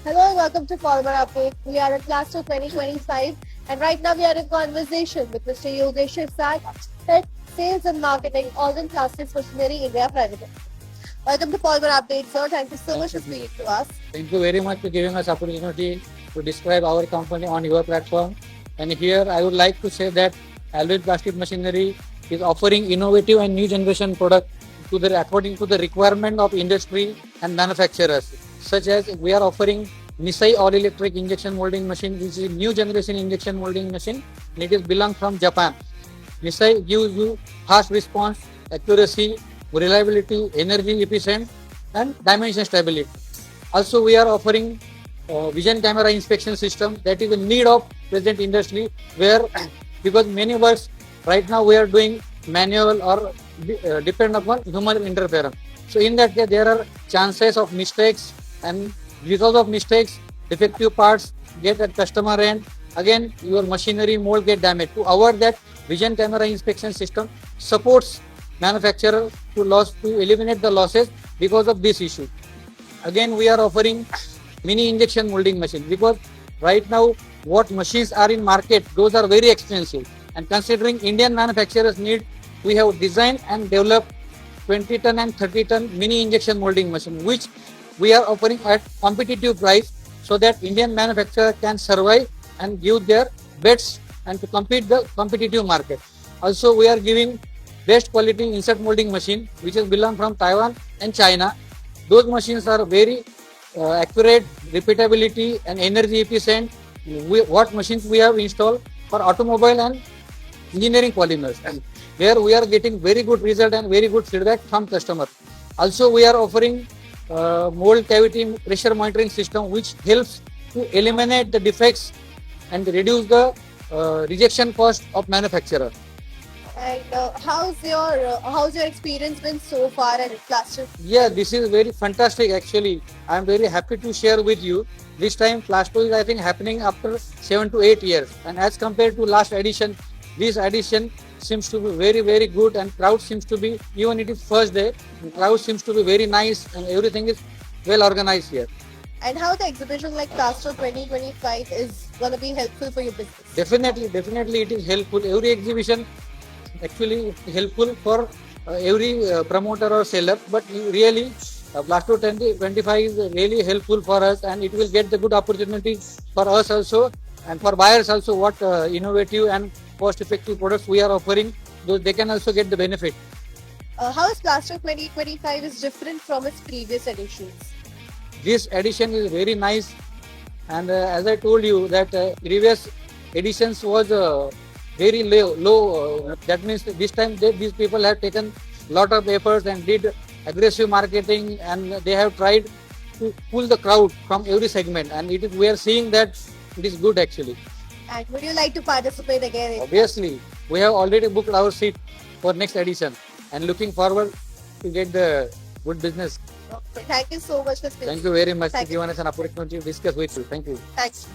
Hello and welcome to Polymer Update. We are at Plasto 2025 and right now we are in conversation with Mr. Yogesh Shirsat, Head Sales and Marketing, Alvin Plastic Machinery, India Private Limited. Welcome to Polymer Update, sir. Thank you so much for speaking to us. Thank you very much for giving us opportunity to describe our company on your platform. And here I would like to say that Alvin Plastic Machinery is offering innovative and new generation product according to the requirement of industry and manufacturers. Such as we are offering Nisai all electric injection molding machine, which is new generation injection molding machine, and it is belong from Japan. Nisai gives you fast response, accuracy, reliability, energy efficient, and dimension stability. Also, we are offering vision camera inspection system that is the need of present industry where because many works right now we are doing manual or depend upon human interference. So in that case, there are chances of mistakes, and because of mistakes, defective parts get at customer end. Again, your machinery mold get damaged. To avoid that, vision camera inspection system supports manufacturer to eliminate the losses because of this issue. Again, we are offering mini injection molding machine because right now what machines are in market, those are very expensive, and considering Indian manufacturers need, we have designed and developed 20 ton and 30 ton mini injection molding machine, which we are offering at competitive price so that Indian manufacturer can survive and give their best and to compete the competitive market. Also, we are giving best quality insert molding machine, which is belong from Taiwan and China. Those machines are very accurate, repeatability, and energy efficient. What machines we have installed for automobile and engineering polymers, and where we are getting very good result and very good feedback from customer. Also, we are offering mold cavity pressure monitoring system, which helps to eliminate the defects and reduce the rejection cost of manufacturer. And how's your experience been so far at Plasto? Yeah, this is very fantastic actually. I am very happy to share with you. This time Plasto is I think happening after 7 to 8 years, and as compared to last edition, this edition seems to be very good, and crowd seems to be, even it is first day, crowd seems to be very nice and everything is well organized here. And how the exhibition like Plasto 2025 is going to be helpful for your business? Definitely it is helpful. Every exhibition actually helpful for every promoter or seller, but really Plasto 2025 is really helpful for us, and it will get the good opportunity for us also and for buyers also. What innovative and cost effective products we are offering, those they can also get the benefit. How is Plasto 2025 is different from its previous editions? This edition is very nice, and as I told you that previous editions was very low. That means this time these people have taken lot of efforts and did aggressive marketing, and they have tried to pull the crowd from every segment, and it is, we are seeing that it is good actually. And would you like to participate again? Obviously, we have already booked our seat for next edition and looking forward to get the good business. Thank you so much for speaking. Thank you very much for Thank you. giving us an opportunity to discuss with you. Thank you. Thanks.